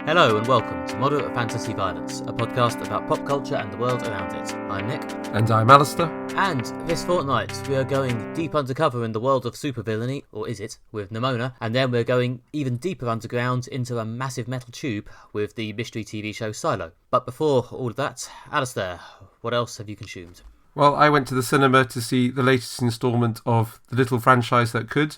Hello and welcome to Moderate Fantasy Violence, a podcast about pop culture and the world around it. I'm Nick. And I'm Alistair. And this fortnight we are going deep undercover in the world of supervillainy, or is it, with Nimona, and then we're going even deeper underground into a massive metal tube with the mystery TV show Silo. But before all of that, Alistair, what else have you consumed? Well, I went to the cinema to see the latest instalment of The Little Franchise That Could,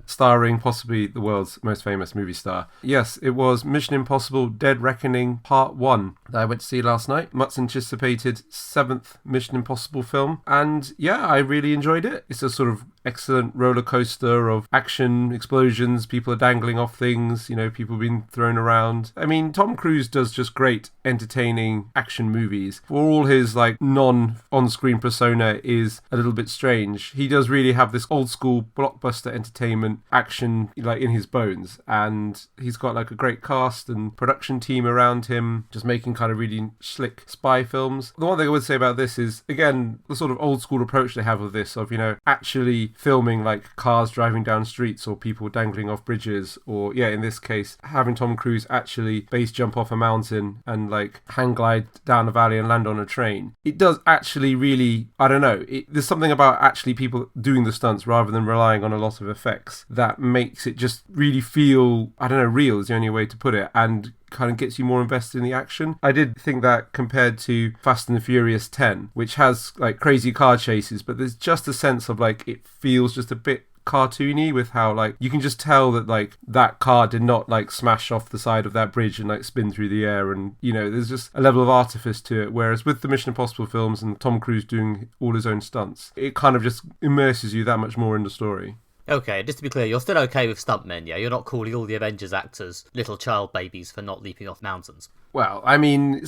starring possibly the world's most famous movie star. Yes, it was Mission Impossible Dead Reckoning Part 1 that I went to see last night. Much anticipated 7th Mission Impossible film. And yeah, I really enjoyed it. It's a sort of excellent roller coaster of action, explosions, people are dangling off things, people being thrown around. I mean, Tom Cruise does just great, entertaining action movies. For all his non-on-screen persona is a little bit strange, he does really have this old school blockbuster entertainment action in his bones, and he's got a great cast and production team around him, just making kind of really slick spy films. The one thing I would say about this is, again, the sort of old school approach they have with this of, actually filming cars driving down streets or people dangling off bridges, or in this case having Tom Cruise actually base jump off a mountain and hang glide down a valley and land on a train. It does actually really, I don't know, there's something about actually people doing the stunts rather than relying on a lot of effects that makes it just really feel, I don't know, real is the only way to put it, and kind of gets you more invested in the action. I did think that compared to Fast and the Furious 10, which has crazy car chases, but there's just a sense of it feels just a bit cartoony with how you can just tell that that car did not smash off the side of that bridge and spin through the air, and there's just a level of artifice to it, whereas with the Mission Impossible films and Tom Cruise doing all his own stunts, it kind of just immerses you that much more in the story. Okay, just to be clear, you're still okay with stuntmen, yeah? You're not calling all the Avengers actors little child babies for not leaping off mountains. Well, I mean,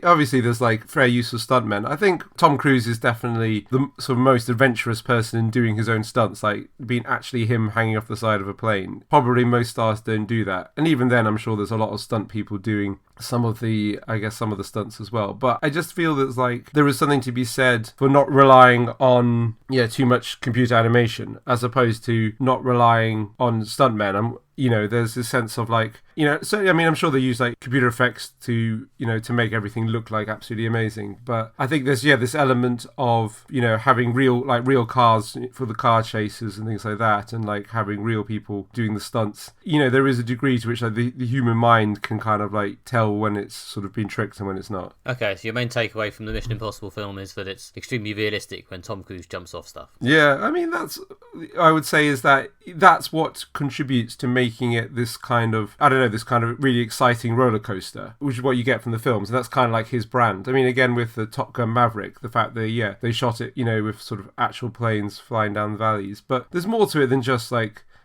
obviously there's fair use of stuntmen. I think Tom Cruise is definitely the sort of most adventurous person in doing his own stunts, being actually him hanging off the side of a plane. Probably most stars don't do that. And even then, I'm sure there's a lot of stunt people doing some of the stunts as well. But I just feel that there is something to be said for not relying on too much computer animation, as opposed to not relying on stuntmen. There's this sense of so I mean, I'm sure they use computer effects to to make everything look absolutely amazing, but I think there's this element of having real cars for the car chases and things like that, and having real people doing the stunts. There is a degree to which the human mind can kind of tell when it's sort of been tricked and when it's not. Okay, so your main takeaway from the Mission Impossible film is that it's extremely realistic when Tom Cruise jumps off stuff. Yeah, I mean, I would say that's what contributes to making it this kind of, I don't know, this kind of really exciting roller coaster, which is what you get from the films, and that's kind of his brand. I mean, again, with the Top Gun Maverick, the fact that they shot it with sort of actual planes flying down the valleys, but there's more to it than just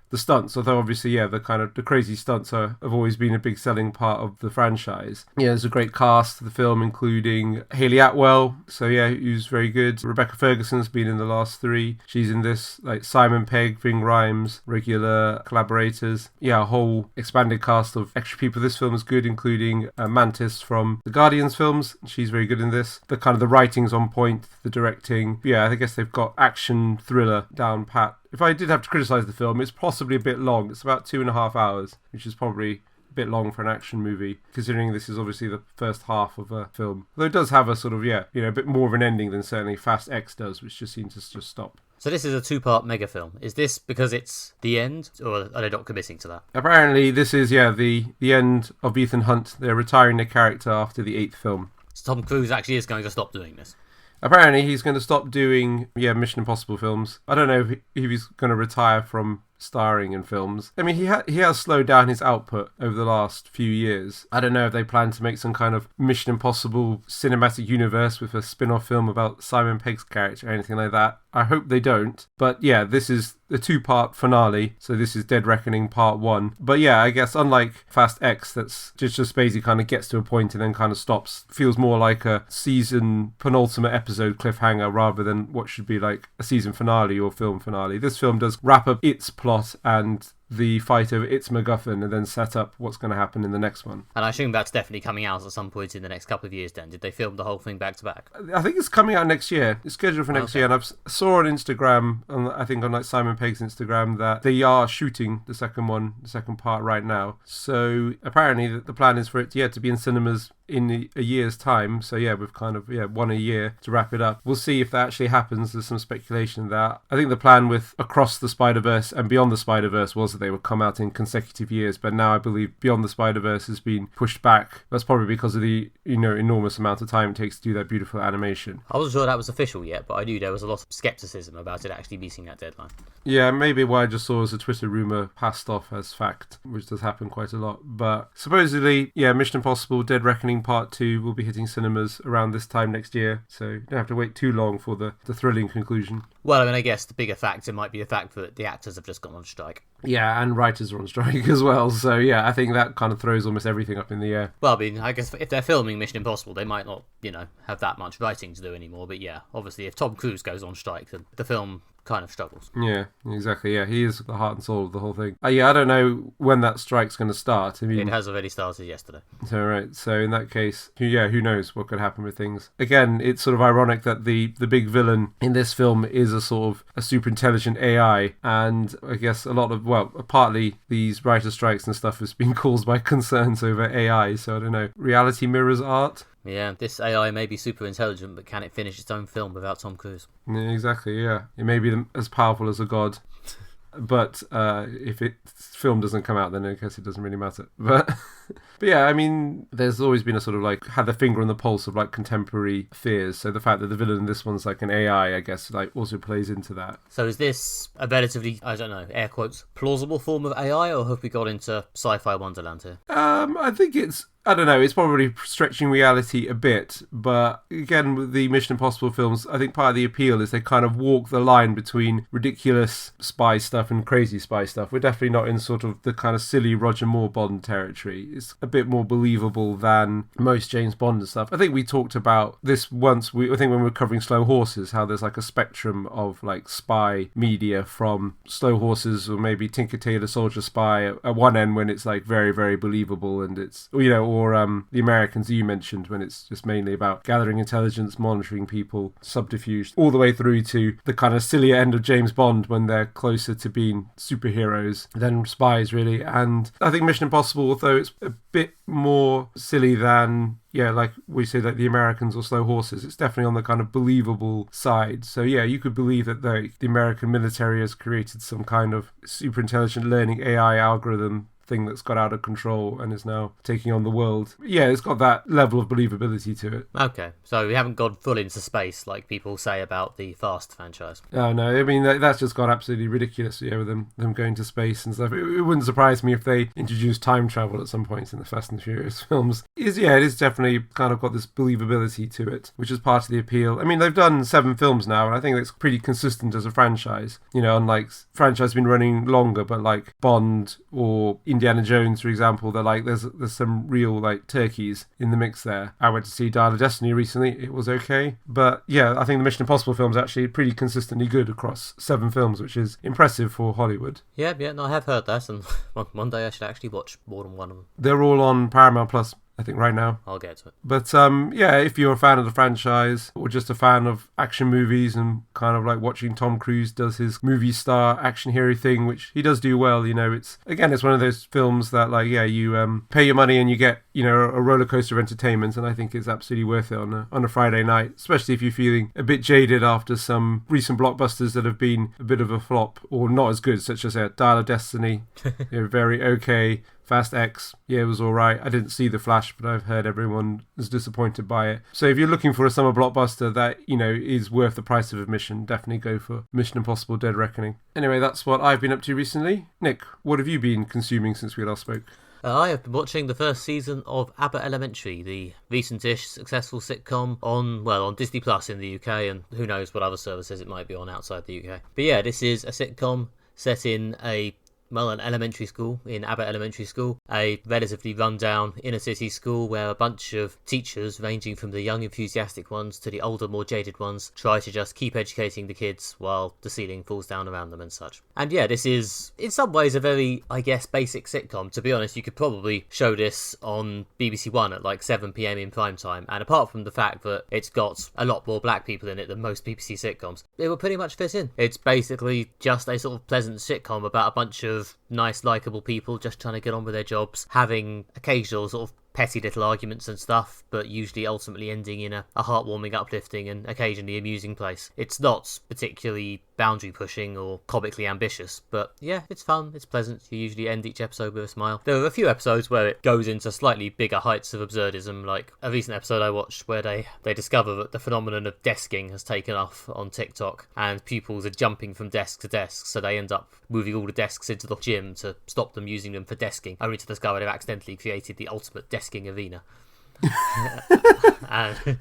the stunts, although obviously, the crazy stunts have always been a big selling part of the franchise. There's a great cast of the film, including Hayley Atwell, who's very good. Rebecca Ferguson's been in the last 3. She's in this, Simon Pegg, Ving Rhames, regular collaborators. A whole expanded cast of extra people. This film is good, including Mantis from the Guardians films. She's very good in this. The writing's on point, the directing. I guess they've got action thriller down pat. If I did have to criticise the film, it's possibly a bit long. It's about 2.5 hours, which is probably a bit long for an action movie, considering this is obviously the first half of a film. Though it does have a sort of, a bit more of an ending than certainly Fast X does, which just seems to just stop. So this is a 2-part mega film. Is this because it's the end, or are they not committing to that? Apparently this is, the end of Ethan Hunt. They're retiring the character after the 8th film. So Tom Cruise actually is going to stop doing this? Apparently he's going to stop doing Mission Impossible films. I don't know if he's going to retire from starring in films. I mean, he has slowed down his output over the last few years. I don't know if they plan to make some kind of Mission Impossible cinematic universe with a spin-off film about Simon Pegg's character or anything like that. I hope they don't. But this is a 2-part finale, so this is Dead Reckoning Part 1. But I guess unlike Fast X, that's just basically kind of gets to a point and then kind of stops, feels more like a season penultimate episode cliffhanger rather than what should be a season finale or film finale. This film does wrap up its plot and the fight over its MacGuffin and then set up what's going to happen in the next one. And I assume that's definitely coming out at some point in the next couple of years then. Did they film the whole thing back to back? I think it's coming out next year. It's scheduled for next year. And I saw on Instagram, I think on like Simon Pegg's Instagram, that they are shooting the second part right now. So apparently the plan is for it to be in cinemas in a year's time. So we've kind of one a year to wrap it up. We'll see if that actually happens. There's some speculation that I think the plan with Across the Spider-Verse and Beyond the Spider-Verse was that they would come out in consecutive years, but now I believe Beyond the Spider-Verse has been pushed back. That's probably because of the enormous amount of time it takes to do that beautiful animation. I wasn't sure that was official yet, but I knew there was a lot of skepticism about it actually meeting that deadline. Yeah, maybe what I just saw as a Twitter rumour passed off as fact, which does happen quite a lot. But supposedly, Mission Impossible Dead Reckoning Part 2 will be hitting cinemas around this time next year, so you don't have to wait too long for the thrilling conclusion. Well, I mean, I guess the bigger factor might be the fact that the actors have just gone on strike. Yeah, and writers are on strike as well, so I think that kind of throws almost everything up in the air. Well, I mean, I guess if they're filming Mission Impossible, they might not, have that much writing to do anymore, but obviously if Tom Cruise goes on strike, then the film kind of struggles. Yeah, exactly. Yeah, he is the heart and soul of the whole thing. I don't know when that strike's going to start. I mean, it has already started yesterday. So right. So in that case, who knows what could happen with things? Again, it's sort of ironic that the big villain in this film is a sort of a super intelligent AI, and I guess a lot of partly these writer strikes and stuff has been caused by concerns over AI. So I don't know. Reality mirrors art. Yeah, this AI may be super intelligent, but can it finish its own film without Tom Cruise? Yeah, exactly, yeah. It may be as powerful as a god, but if its film doesn't come out, then I guess it doesn't really matter. But I mean, there's always been a sort of had the finger on the pulse of contemporary fears. So the fact that the villain in this one's an AI, I guess, also plays into that. So is this a relatively, I don't know, air quotes, plausible form of AI, or have we got into sci-fi wonderland here? I think I don't know, it's probably stretching reality a bit, but again, with the Mission Impossible films, I think part of the appeal is they kind of walk the line between ridiculous spy stuff and crazy spy stuff. We're definitely not in sort of the kind of silly Roger Moore Bond territory. It's a bit more believable than most James Bond and stuff. I think we talked about this once, I think when we were covering Slow Horses, how there's a spectrum of spy media, from Slow Horses or maybe Tinker Tailor Soldier Spy at one end when it's very, very believable, and it's, or The Americans you mentioned, when it's just mainly about gathering intelligence, monitoring people, subterfuge, all the way through to the kind of sillier end of James Bond when they're closer to being superheroes than spies, really. And I think Mission Impossible, although it's a bit more silly than like we say, The Americans or Slow Horses, it's definitely on the kind of believable side. So you could believe that the American military has created some kind of super intelligent learning AI algorithm thing that's got out of control and is now taking on the world. It's got that level of believability to it. Okay, so we haven't gone full into space like people say about the Fast franchise. Oh no, I mean that's just gone absolutely ridiculous. With them going to space and stuff. It wouldn't surprise me if they introduced time travel at some point in the Fast and Furious films. It is definitely kind of got this believability to it, which is part of the appeal. I mean, they've done 7 films now, and I think that's pretty consistent as a franchise. Unlike franchise been running longer, but Bond or Indiana Jones, for example, they're there's some real turkeys in the mix there. I went to see Dial of Destiny recently. It was okay, but I think the Mission Impossible films are actually pretty consistently good across 7 films, which is impressive for Hollywood. Yeah, no, I have heard that, and one day I should actually watch more than one of them. They're all on Paramount Plus, I think, right now. I'll get to it. But if you're a fan of the franchise or just a fan of action movies and kind of watching Tom Cruise does his movie star action hero thing, which he does do well, it's one of those films that you pay your money and you get a roller coaster of entertainment, and I think it's absolutely worth it on a Friday night, especially if you're feeling a bit jaded after some recent blockbusters that have been a bit of a flop or not as good, such as Dial of Destiny, very okay. Fast X, it was alright. I didn't see The Flash, but I've heard everyone is disappointed by it. So if you're looking for a summer blockbuster that, is worth the price of admission, definitely go for Mission Impossible Dead Reckoning. Anyway, that's what I've been up to recently. Nick, what have you been consuming since we last spoke? I have been watching the first season of Abbott Elementary, the recent-ish successful sitcom on Disney Plus in the UK, and who knows what other services it might be on outside the UK. But this is a sitcom set in a an elementary school in Abbott Elementary School, a relatively rundown inner city school where a bunch of teachers, ranging from the young enthusiastic ones to the older, more jaded ones, try to just keep educating the kids while the ceiling falls down around them and such. And yeah, this is in some ways a very, I guess, basic sitcom. To be honest, you could probably show this on BBC One at like 7 PM in prime time, and apart from the fact that it's got a lot more black people in it than most BBC sitcoms, it will pretty much fit in. It's basically just a sort of pleasant sitcom about a bunch of nice, likeable people just trying to get on with their jobs, having occasional sort of petty little arguments and stuff, but usually ultimately ending in a heartwarming, uplifting and occasionally amusing place. It's not particularly boundary pushing or comically ambitious, but yeah, it's fun, it's pleasant. You usually end each episode with a smile. There are a few episodes where it goes into slightly bigger heights of absurdism, like a recent episode I watched where they discover that the phenomenon of desking has taken off on TikTok and pupils are jumping from desk to desk, so they end up moving all the desks into the gym to stop them using them for desking, only to discover they've accidentally created the ultimate desking arena. And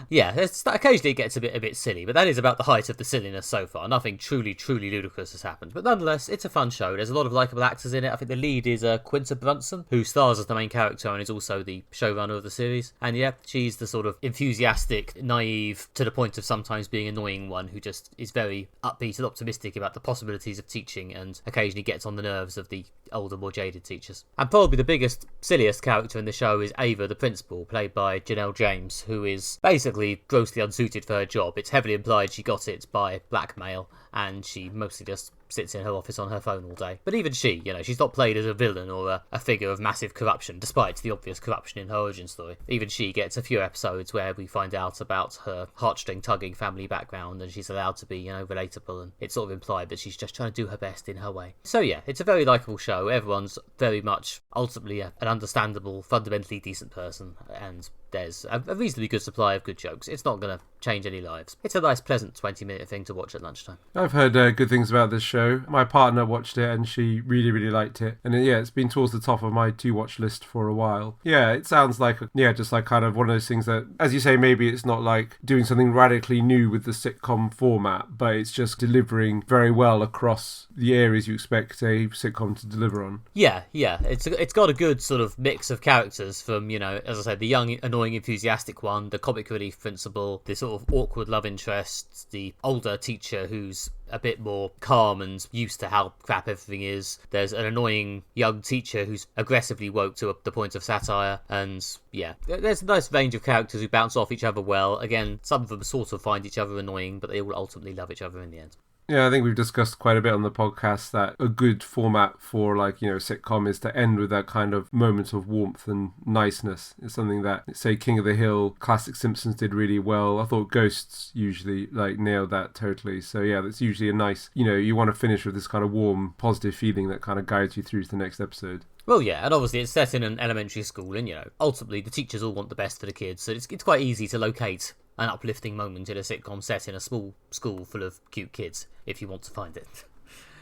yeah, occasionally it gets a bit silly, but that is about the height of the silliness so far. Nothing truly ludicrous has happened, but nonetheless, it's a fun show. There's a lot of likeable actors in it. I think the lead is Quinta Brunson, who stars as the main character and is also the showrunner of the series. And yeah, she's the sort of enthusiastic, naive, to the point of sometimes being annoying one who just is very upbeat and optimistic about the possibilities of teaching and occasionally gets on the nerves of the older, more jaded teachers. And probably the biggest, silliest character in the show is Ava, the principal, played by Janelle James, who is basically grossly unsuited for her job. It's heavily implied she got it by blackmail, and she mostly just sits in her office on her phone all day. But even she, she's not played as a villain or a figure of massive corruption, despite the obvious corruption in her origin story. Even she gets a few episodes where we find out about her heartstring-tugging family background, and she's allowed to be, relatable, and it's sort of implied that she's just trying to do her best in her way. So yeah, it's a very likeable show. Everyone's very much ultimately an understandable, fundamentally decent person, and there's a reasonably good supply of good jokes. It's not going to change any lives. It's a nice, pleasant 20-minute thing to watch at lunchtime. I've heard good things about this show. My partner watched it and she really liked it. And yeah, it's been towards the top of my to-watch list for a while. Yeah, it sounds like, just like kind of one of those things that, as you say, maybe it's not like doing something radically new with the sitcom format, but it's just delivering very well across the areas you expect a sitcom to deliver on. Yeah. It's got a good sort of mix of characters from, as I said, the young, annoying, enthusiastic one, the comic relief principal, the sort of awkward love interest, the older teacher who's a bit more calm and used to how crap everything is. There's an annoying young teacher who's aggressively woke to the point of satire, and yeah, there's a nice range of characters who bounce off each other well. Again, some of them sort of find each other annoying, but they all ultimately love each other in the end. Yeah, I think we've discussed quite a bit on the podcast that a good format for sitcom is to end with that kind of moment of warmth and niceness. It's something that, say, King of the Hill, classic Simpsons did really well. I thought Ghosts usually nailed that totally. So yeah, that's usually a nice, you want to finish with this kind of warm, positive feeling that kind of guides you through to the next episode. Well, yeah, and obviously it's set in an elementary school, and ultimately the teachers all want the best for the kids, so it's quite easy to locate an uplifting moment in a sitcom set in a small school full of cute kids, if you want to find it.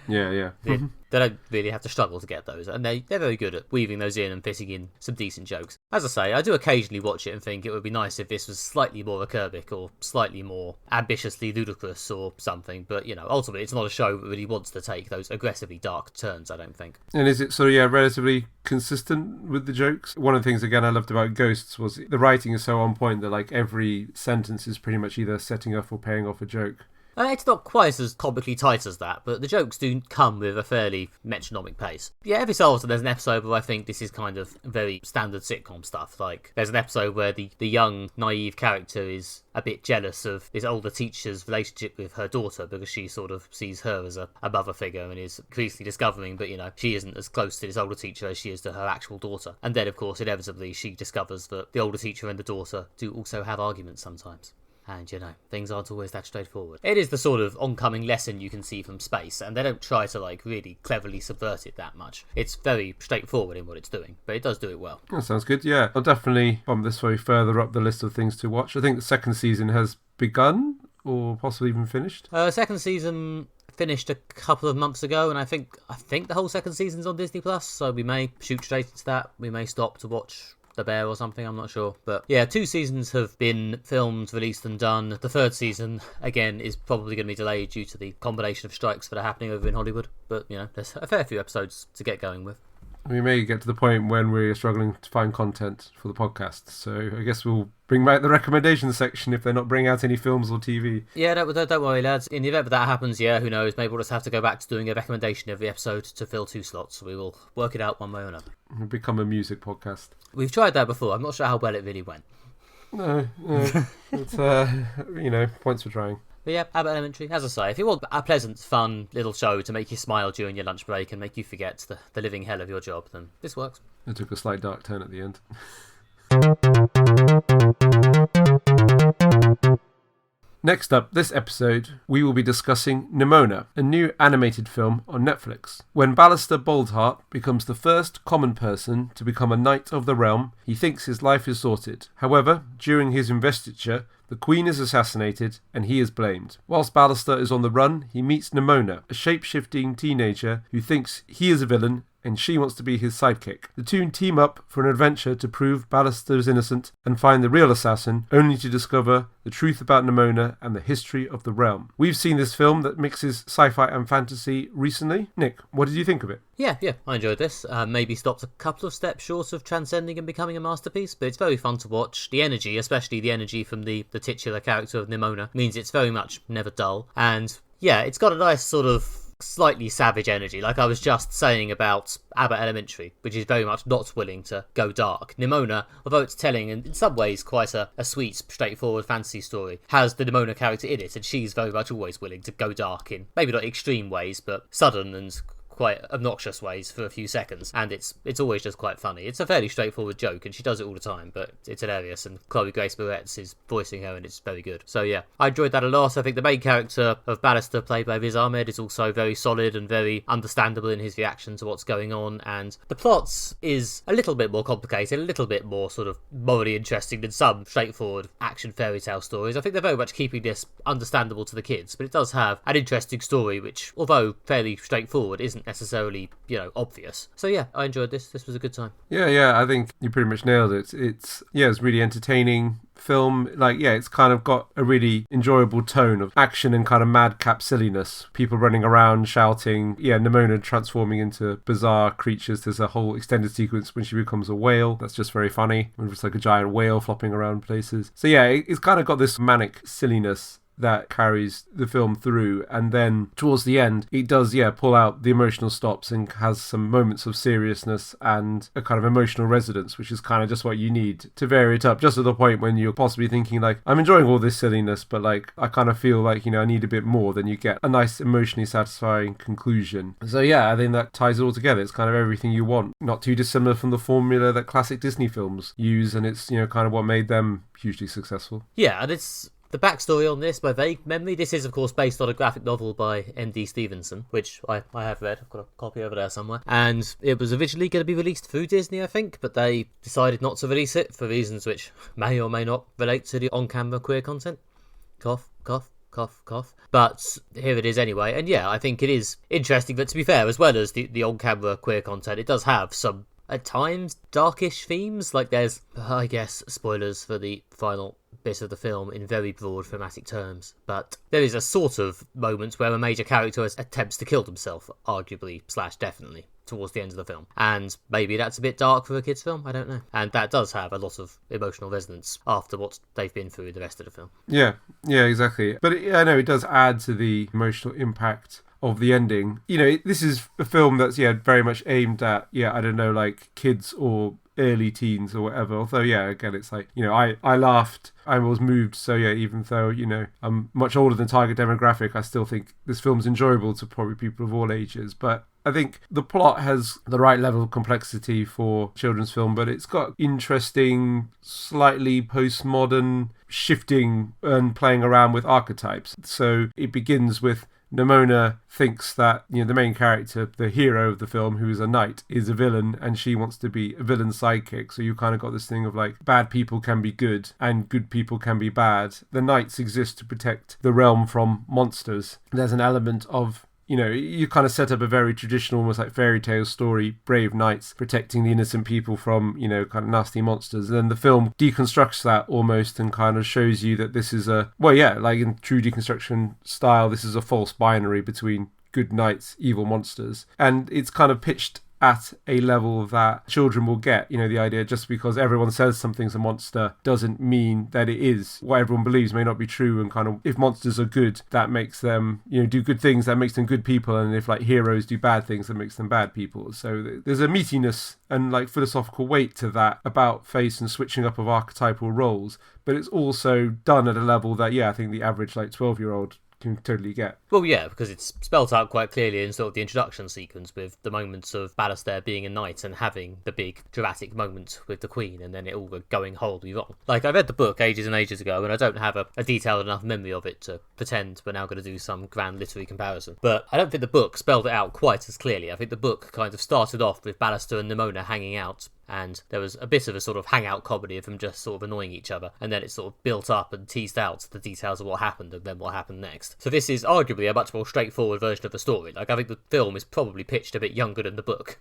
Yeah. They don't really have to struggle to get those, and they're very good at weaving those in and fitting in some decent jokes. As I say, I do occasionally watch it and think it would be nice if this was slightly more acerbic or slightly more ambitiously ludicrous or something, but ultimately it's not a show that really wants to take those aggressively dark turns, I don't think. And is it relatively consistent with the jokes? One of the things again I loved about Ghosts was the writing is so on point that every sentence is pretty much either setting off or paying off a joke. It's not quite as comically tight as that, but the jokes do come with a fairly metronomic pace. Yeah, every so often there's an episode where I think this is kind of very standard sitcom stuff. Like, there's an episode where the young, naive character is a bit jealous of this older teacher's relationship with her daughter because she sort of sees her as a mother figure and is increasingly discovering that, she isn't as close to this older teacher as she is to her actual daughter. And then, of course, inevitably she discovers that the older teacher and the daughter do also have arguments sometimes. And, things aren't always that straightforward. It is the sort of oncoming lesson you can see from space, and they don't try to, really cleverly subvert it that much. It's very straightforward in what it's doing, but it does do it well. That sounds good, yeah. I'll definitely bump this way further up the list of things to watch. I think the second season has begun, or possibly even finished. Second season finished a couple of months ago, and I think the whole second season's on Disney+, so we may shoot straight into that. We may stop to watch the bear or something, I'm not sure. But yeah, 2 seasons have been filmed, released and done. The 3rd season, again, is probably going to be delayed due to the combination of strikes that are happening over in Hollywood. But, there's a fair few episodes to get going with. We may get to the point when we're struggling to find content for the podcast, so I guess we'll bring back the recommendation section if they're not bringing out any films or TV. Yeah, don't worry, lads. In the event that happens, who knows, maybe we'll just have to go back to doing a recommendation every episode to fill 2 slots. We will work it out one way or another. It'll become a music podcast. We've tried that before. I'm not sure how well it really went. No. It's, points for trying. But yeah, Abbott Elementary, as I say, if you want a pleasant, fun little show to make you smile during your lunch break and make you forget the living hell of your job, then this works. It took a slight dark turn at the end. Next up, this episode, we will be discussing Nimona, a new animated film on Netflix. When Ballister Boldheart becomes the first common person to become a Knight of the Realm, he thinks his life is sorted. However, during his investiture, the Queen is assassinated and he is blamed. Whilst Ballister is on the run, he meets Nimona, a shape-shifting teenager who thinks he is a villain and she wants to be his sidekick. The two team up for an adventure to prove Ballister is innocent and find the real assassin, only to discover the truth about Nimona and the history of the realm. We've seen this film that mixes sci-fi and fantasy recently. Nick, what did you think of it? Yeah, I enjoyed this. Maybe stopped a couple of steps short of transcending and becoming a masterpiece, but it's very fun to watch. The energy, especially the energy from the titular character of Nimona, means it's very much never dull. And yeah, it's got a nice sort of slightly savage energy, like I was just saying about Abbott Elementary, which is very much not willing to go dark. Nimona, although it's telling and in some ways quite a sweet, straightforward fantasy story, has the Nimona character in it, and she's very much always willing to go dark in maybe not extreme ways, but sudden and quite obnoxious ways for a few seconds, and it's always just quite funny. It's a fairly straightforward joke, and she does it all the time, but it's hilarious, and Chloe Grace Moretz is voicing her, and it's very good. So yeah, I enjoyed that a lot. I think the main character of Ballister, played by Riz Ahmed, is also very solid and very understandable in his reaction to what's going on, and the plot is a little bit more complicated, a little bit more sort of morally interesting than some straightforward action fairy tale stories. I think they're very much keeping this understandable to the kids, but it does have an interesting story, which, although fairly straightforward, isn't necessarily, obvious. So yeah, I enjoyed this. This was a good time. Yeah, I think you pretty much nailed it. It's really entertaining film. It's kind of got a really enjoyable tone of action and kind of madcap silliness. People running around shouting. Nimona transforming into bizarre creatures. There's a whole extended sequence when she becomes a whale. That's just very funny. It's like a giant whale flopping around places. So yeah, it's kind of got this manic silliness that carries the film through, and then towards the end it does pull out the emotional stops and has some moments of seriousness and a kind of emotional resonance, which is kind of just what you need to vary it up, just to the point when you're possibly thinking I'm enjoying all this silliness, but I kind of feel I need a bit more. Then you get a nice emotionally satisfying conclusion. So yeah, I think that ties it all together. It's kind of everything you want, not too dissimilar from the formula that classic Disney films use, and it's kind of what made them hugely successful. Yeah, and it's the backstory on this, by vague memory, this is of course based on a graphic novel by N.D. Stevenson, which I have read. I've got a copy over there somewhere. And it was originally going to be released through Disney, I think, but they decided not to release it for reasons which may or may not relate to the on-camera queer content. Cough, cough, cough, cough. But here it is anyway. And yeah, I think it is interesting, but to be fair, as well as the on-camera queer content, it does have some, at times, darkish themes. There's, I guess, spoilers for the final bit of the film in very broad thematic terms, but there is a sort of moment where a major character attempts to kill themselves, arguably / definitely, towards the end of the film, and maybe that's a bit dark for a kids' film, I don't know, and that does have a lot of emotional resonance after what they've been through the rest of the film. Yeah, exactly. But I know it does add to the emotional impact of the ending. This is a film that's very much aimed at kids or early teens or whatever, although again it's I laughed, I was moved, so even though I'm much older than target demographic, I still think this film's enjoyable to probably people of all ages. But I think the plot has the right level of complexity for children's film, but it's got interesting, slightly postmodern shifting and playing around with archetypes. So it begins with Nimona thinks that the main character, the hero of the film, who is a knight, is a villain, and she wants to be a villain's sidekick. So you kind of got this thing of bad people can be good and good people can be bad. The knights exist to protect the realm from monsters. There's an element of you know, you kind of set up a very traditional, almost like fairy tale story, brave knights protecting the innocent people from, you know, kind of nasty monsters. And then the film deconstructs that almost and kind of shows you that this is like in true deconstruction style, this is a false binary between good knights, evil monsters. And it's kind of pitched at a level that children will get. You know, the idea just because everyone says something's a monster doesn't mean that it is. What everyone believes may not be true, and kind of if monsters are good, that makes them, you know, do good things, that makes them good people, and if like heroes do bad things, that makes them bad people. So there's a meatiness and like philosophical weight to that about face and switching up of archetypal roles, but it's also done at a level that, yeah, I think the average like 12-year-old can totally get. Well, yeah, because it's spelt out quite clearly in sort of the introduction sequence with the moments of Ballister being a knight and having the big dramatic moment with the Queen, and then it all going horribly wrong. Like, I read the book ages and ages ago, and I don't have a detailed enough memory of it to pretend we're now going to do some grand literary comparison. But I don't think the book spelled it out quite as clearly. I think the book kind of started off with Ballister and Nimona hanging out, and there was a bit of a sort of hangout comedy of them just sort of annoying each other, and then it sort of built up and teased out the details of what happened and then what happened next. So this is arguably a much more straightforward version of the story. Like, I think the film is probably pitched a bit younger than the book.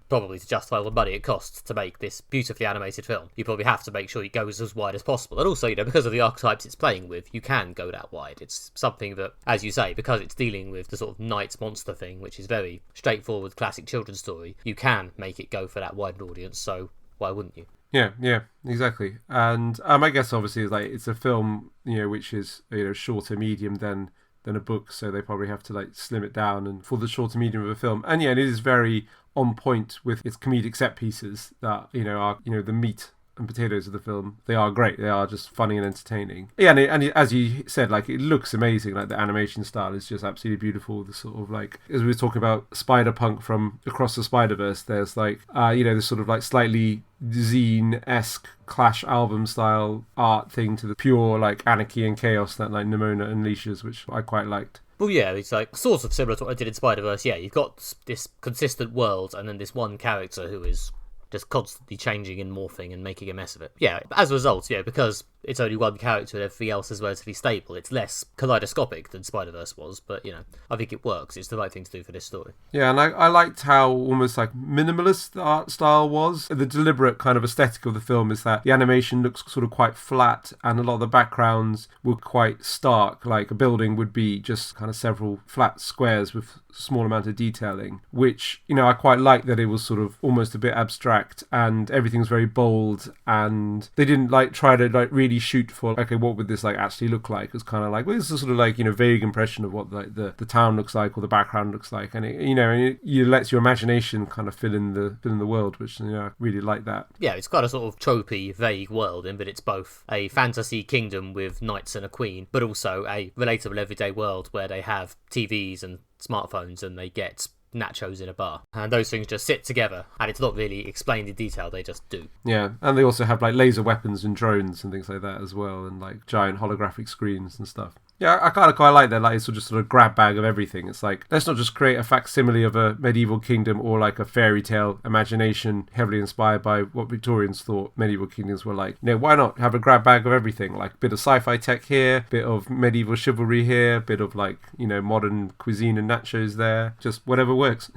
Probably to justify the money it costs to make this beautifully animated film. You probably have to make sure it goes as wide as possible. And also, you know, because of the archetypes it's playing with, you can go that wide. It's something that, as you say, because it's dealing with the sort of knight monster thing, which is very straightforward classic children's story, you can make it go for that wide audience, so why wouldn't you? Yeah, exactly. And I guess obviously like it's a film, you know, which is, you know, shorter medium than a book, so they probably have to like slim it down and for the shorter medium of a film. And yeah, it is very on point with its comedic set pieces that, you know, are, you know, the meat and potatoes of the film. They are great. They are just funny and entertaining. Yeah, and as you said, like, it looks amazing. Like, the animation style is just absolutely beautiful. The sort of like, as we were talking about Spider-Punk from Across the Spider-Verse, there's like, you know, this sort of like slightly zine-esque Clash album style art thing to the pure like anarchy and chaos that like Nimona unleashes, which I quite liked. Well, yeah, it's like sort of similar to what I did in Spider-Verse. Yeah, you've got this consistent world and then this one character who is just constantly changing and morphing and making a mess of it. Yeah, as a result, yeah, because it's only one character and everything else is relatively stable, it's less kaleidoscopic than Spider-Verse was, but, you know, I think it works. It's the right thing to do for this story. Yeah, and I liked how almost like minimalist the art style was. The deliberate kind of aesthetic of the film is that the animation looks sort of quite flat and a lot of the backgrounds were quite stark. Like a building would be just kind of several flat squares with small amount of detailing, which, you know, I quite like that it was sort of almost a bit abstract and everything's very bold, and they didn't like try to like really shoot for, okay, what would this like actually look like? It's kind of like, well, this is sort of like, you know, vague impression of what like the town looks like or the background looks like, and it, you know, and it lets your imagination kind of fill in the world, which, you know, I really like that. Yeah, it's got a sort of tropey, vague world in, but it's both a fantasy kingdom with knights and a queen, but also a relatable everyday world where they have TVs and smartphones and they get nachos in a bar, and those things just sit together, and it's not really explained in detail, they just do. Yeah, and they also have like laser weapons and drones and things like that as well, and like giant holographic screens and stuff. Yeah, I kind of quite like that. Like, it's just sort of grab bag of everything. It's like, let's not just create a facsimile of a medieval kingdom or like a fairy tale imagination heavily inspired by what Victorians thought medieval kingdoms were like. You know, why not have a grab bag of everything? Like, bit of sci-fi tech here, bit of medieval chivalry here, bit of like, you know, modern cuisine and nachos there. Just whatever works.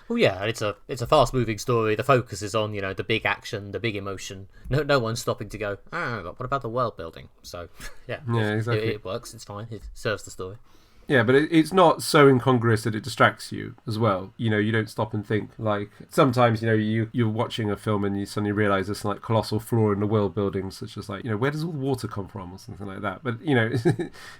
Well, yeah, it's a fast-moving story. The focus is on, you know, the big action, the big emotion. No one's stopping to go, what about the world building? So, yeah, exactly. It works. It's fine. It serves the story. Yeah, but it's not so incongruous that it distracts you as well. You know, you don't stop and think. Like, sometimes, you know, you're watching a film and you suddenly realise there's like colossal flaw in the world building, such as like, you know, where does all the water come from or something like that. But, you know,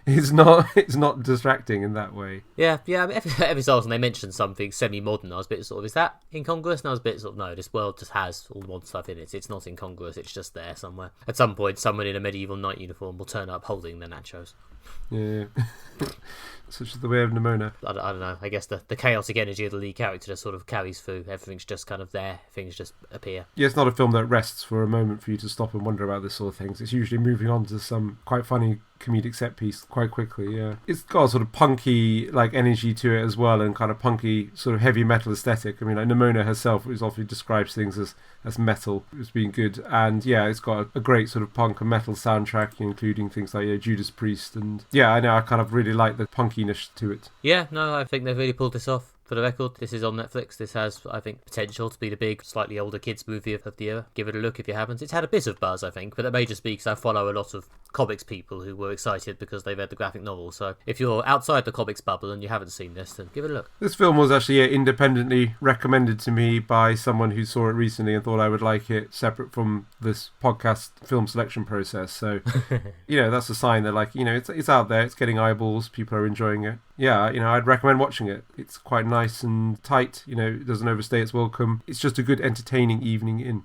it's not distracting in that way. Yeah. I mean, every so often they mention something semi-modern. I was a bit sort of, is that incongruous? And I was a bit sort of, no, this world just has all the modern stuff in it. It's not incongruous. It's just there somewhere. At some point, someone in a medieval knight uniform will turn up holding their nachos. Yeah. Such is the way of Nimona. I don't know. I guess the chaotic energy of the lead character just sort of carries through. Everything's just kind of there. Things just appear. Yeah, it's not a film that rests for a moment for you to stop and wonder about this sort of things. It's usually moving on to some quite funny comedic set piece quite quickly. Yeah, it's got a sort of punky like energy to it as well, and kind of punky sort of heavy metal aesthetic. I mean, like Nimona herself, who often describes things as metal, as being good, and yeah, it's got a great sort of punk and metal soundtrack, including things like Judas Priest, and yeah, I know I kind of really like the punkiness to it. Yeah, no, I think they've really pulled this off. For the record, this is on Netflix. This has, I think, potential to be the big, slightly older kids movie of the year. Give it a look if you haven't. It's had a bit of buzz, I think, but that may just be because I follow a lot of comics people who were excited because they read the graphic novel. So if you're outside the comics bubble and you haven't seen this, then give it a look. This film was actually independently recommended to me by someone who saw it recently and thought I would like it, separate from this podcast film selection process. So, that's a sign that, like, it's out there, it's getting eyeballs, people are enjoying it. Yeah, I'd recommend watching it. It's quite nice and tight, it doesn't overstay its welcome. It's just a good entertaining evening in.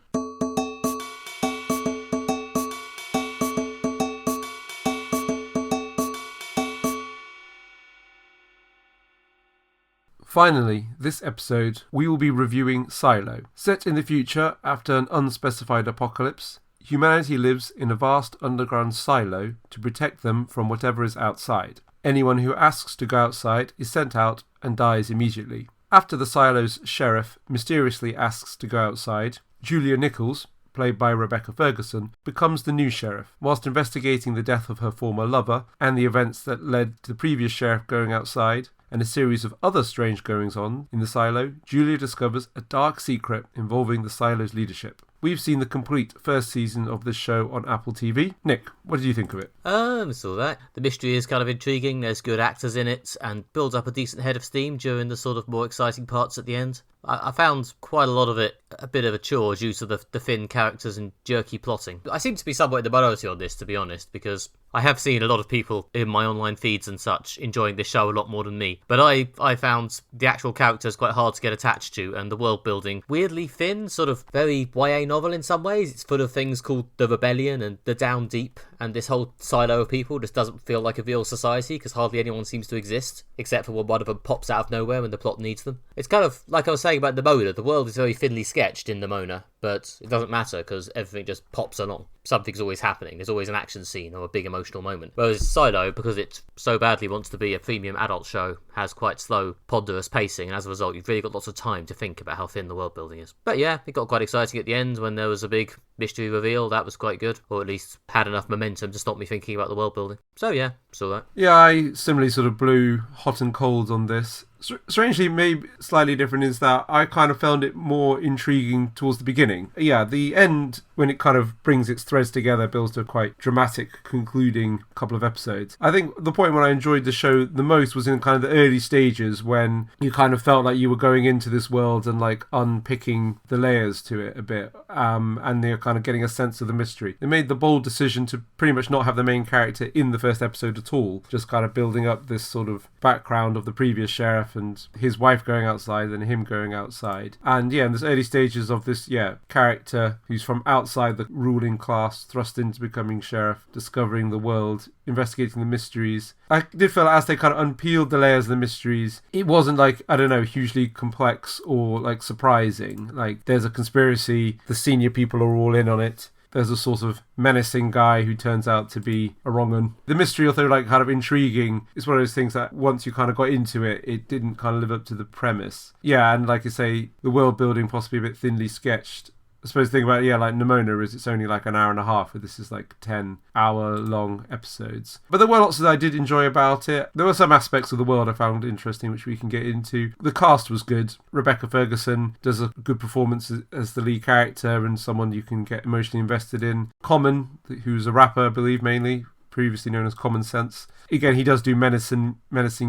Finally, this episode, we will be reviewing Silo. Set in the future after an unspecified apocalypse, humanity lives in a vast underground silo to protect them from whatever is outside. Anyone who asks to go outside is sent out and dies immediately. After the silo's sheriff mysteriously asks to go outside, Julia Nichols, played by Rebecca Ferguson, becomes the new sheriff. Whilst investigating the death of her former lover and the events that led to the previous sheriff going outside, and a series of other strange goings-on in the silo, Julia discovers a dark secret involving the silo's leadership. We've seen the complete first season of this show on Apple TV. Nick, what did you think of it? Saw that. The mystery is kind of intriguing. There's good actors in it and builds up a decent head of steam during the sort of more exciting parts at the end. I found quite a lot of it a bit of a chore due to the thin characters and jerky plotting. I seem to be somewhat in the minority on this, to be honest, because I have seen a lot of people in my online feeds and such enjoying this show a lot more than me. But I found the actual characters quite hard to get attached to, and the world building weirdly thin, sort of very YA novel in some ways. It's full of things called the Rebellion and the Down Deep, and this whole silo of people just doesn't feel like a real society because hardly anyone seems to exist, except for when one of them pops out of nowhere when the plot needs them. It's kind of like I was saying about Nimona. The world is very thinly sketched in Nimona, but it doesn't matter because everything just pops along. Something's always happening. There's always an action scene or a big emotional moment. Whereas Silo, because it so badly wants to be a premium adult show, has quite slow, ponderous pacing, and as a result, you've really got lots of time to think about how thin the world building is. But yeah, it got quite exciting at the end when there was a big mystery reveal. That was quite good, or at least had enough momentum to stop me thinking about the world building. So yeah, saw that. Yeah, I similarly sort of blew hot and cold on this. Strangely, maybe slightly different is that I kind of found it more intriguing towards the beginning. Yeah, the end, when it kind of brings its threads together, builds to a quite dramatic concluding couple of episodes. I think the point when I enjoyed the show the most was in kind of the early stages when you kind of felt like you were going into this world and like unpicking the layers to it a bit, and they're kind of getting a sense of the mystery. They made the bold decision to pretty much not have the main character in the first episode at all, just kind of building up this sort of background of the previous sheriff and his wife going outside and him going outside. And yeah, in the early stages of this, character who's from outside the ruling class, thrust into becoming sheriff, discovering the world, investigating the mysteries. I did feel like as they kind of unpeeled the layers of the mysteries, it wasn't like, I don't know, hugely complex or like surprising. Like there's a conspiracy, the senior people are all in on it. There's a sort of menacing guy who turns out to be a wrong un. The mystery, although like kind of intriguing, is one of those things that once you kind of got into it, it didn't kind of live up to the premise. Yeah, and like I say, the world building possibly a bit thinly sketched. I suppose the thing about like Nimona is it's only like an hour and a half, but this is like 10-hour-long episodes. But there were lots that I did enjoy about it. There were some aspects of the world I found interesting, which we can get into. The cast was good. Rebecca Ferguson does a good performance as the lead character and someone you can get emotionally invested in. Common, who's a rapper, I believe, mainly, previously known as Common Sense. Again, he does do menacing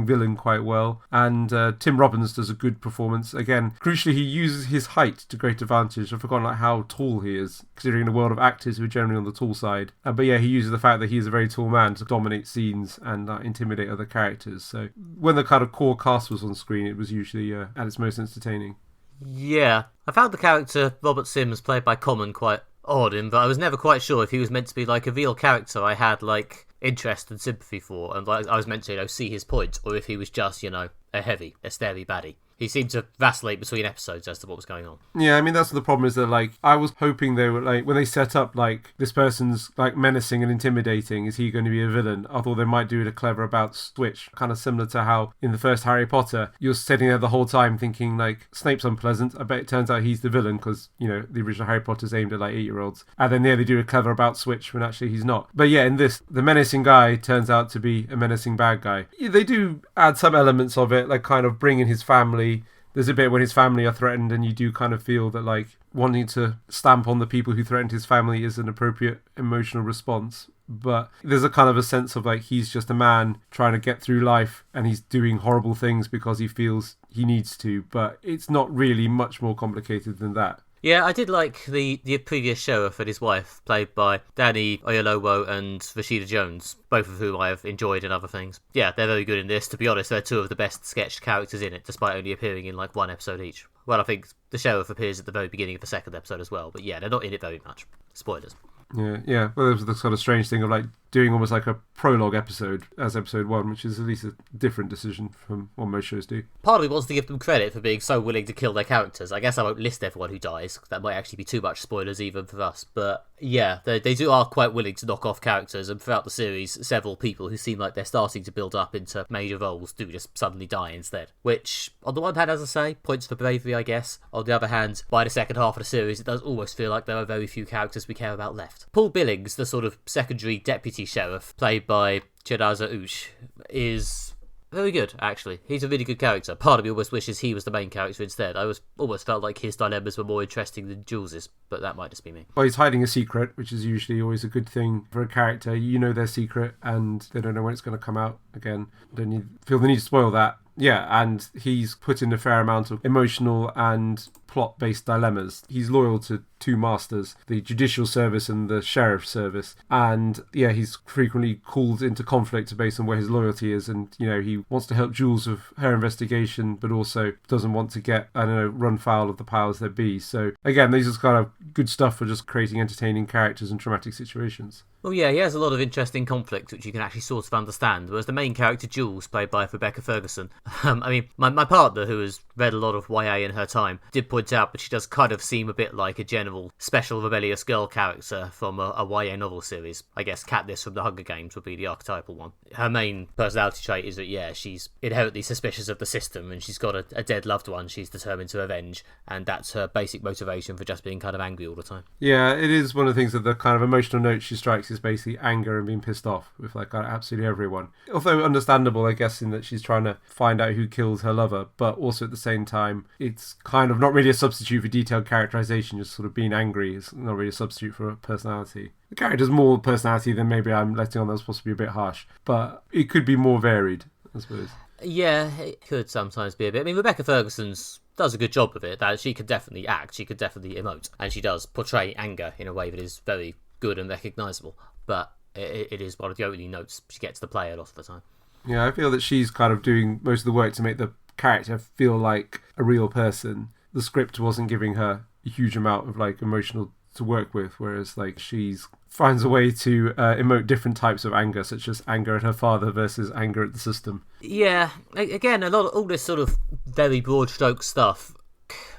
villain quite well. And Tim Robbins does a good performance. Again, crucially, he uses his height to great advantage. I've forgotten like how tall he is, considering the world of actors who are generally on the tall side. But yeah, he uses the fact that he is a very tall man to dominate scenes and intimidate other characters. So when the kind of core cast was on screen, it was usually at its most entertaining. Yeah, I found the character Robert Sims, played by Common, quite odd, but I was never quite sure if he was meant to be like a real character I had like interest and sympathy for, and like I was meant to see his point, or if he was just a scary baddie. He seemed to vacillate between episodes as to what was going on. Yeah, I mean, that's the problem, is that, like, I was hoping they were, like, when they set up, like, this person's, like, menacing and intimidating, is he going to be a villain? I thought they might do it a clever about switch, kind of similar to how in the first Harry Potter, you're sitting there the whole time thinking, like, Snape's unpleasant. I bet it turns out he's the villain because, you know, the original Harry Potter's aimed at, like, 8-year-olds. And then, yeah, they do a clever about switch when actually he's not. But yeah, in this, the menacing guy turns out to be a menacing bad guy. Yeah, they do add some elements of it, like, kind of bringing his family. There's a bit when his family are threatened, and you do kind of feel that, like, wanting to stamp on the people who threatened his family is an appropriate emotional response. But there's a kind of a sense of, like, he's just a man trying to get through life, and he's doing horrible things because he feels he needs to. But it's not really much more complicated than that. Yeah, I did like the previous sheriff and his wife, played by Danny Oyelowo and Rashida Jones, both of whom I have enjoyed in other things. Yeah, they're very good in this. To be honest, they're two of the best sketched characters in it, despite only appearing in like one episode each. Well, I think the sheriff appears at the very beginning of the second episode as well, but yeah, they're not in it very much. Spoilers. Yeah. Well, there was the sort of strange thing of, like, doing almost like a prologue episode as episode 1, which is at least a different decision from what most shows do. Part of me wants to give them credit for being so willing to kill their characters. I guess I won't list everyone who dies. That might actually be too much spoilers even for us. But yeah, they are quite willing to knock off characters, and throughout the series, several people who seem like they're starting to build up into major roles do just suddenly die instead. Which, on the one hand, as I say, points for bravery, I guess. On the other hand, by the second half of the series, it does almost feel like there are very few characters we care about left. Paul Billings, the sort of secondary deputy sheriff, played by Chedaza Uch, is very good, actually. He's a really good character. Part of me almost wishes he was the main character instead. I almost felt like his dilemmas were more interesting than Jules's, but that might just be me. Well, he's hiding a secret, which is usually always a good thing for a character. You know their secret, and they don't know when it's going to come out again. Don't you feel the need to spoil that? Yeah, and he's put in a fair amount of emotional and plot-based dilemmas. He's loyal to two masters, the judicial service and the sheriff's service, and yeah, he's frequently called into conflict based on where his loyalty is, and you know, he wants to help Jules with her investigation, but also doesn't want to get, I don't know, run foul of the powers that be. So again, these are kind of good stuff for just creating entertaining characters in traumatic situations. Well, yeah, he has a lot of interesting conflict, which you can actually sort of understand, whereas the main character, Jules, played by Rebecca Ferguson, I mean, my partner, who has read a lot of YA in her time, did point out that she does kind of seem a bit like a general special rebellious girl character from a YA novel series. I guess Katniss from the Hunger Games would be the archetypal one. Her main personality trait is that, yeah, she's inherently suspicious of the system, and she's got a dead loved one she's determined to avenge, and that's her basic motivation for just being kind of angry all the time. Yeah, it is one of the things that the kind of emotional note she strikes is basically anger and being pissed off with, like, absolutely everyone. Although understandable, I guess, in that she's trying to find out who killed her lover, but also at the same time, it's kind of not really a substitute for detailed characterization. Just sort of being angry is not really a substitute for a personality. The character's more personality than maybe I'm letting on. That's possibly a bit harsh, but it could be more varied, I suppose. Yeah, it could sometimes be a bit. I mean, Rebecca Ferguson's does a good job of it. That she could definitely act, she could definitely emote, and she does portray anger in a way that is very good and recognisable. But it is one of the only notes she gets to play a lot of the time. Yeah, I feel that she's kind of doing most of the work to make the character feel like a real person. The script wasn't giving her a huge amount of, like, emotional to work with, whereas, like, she's finds a way to emote different types of anger, such as anger at her father versus anger at the system. Yeah, again, all this sort of very broad stroke stuff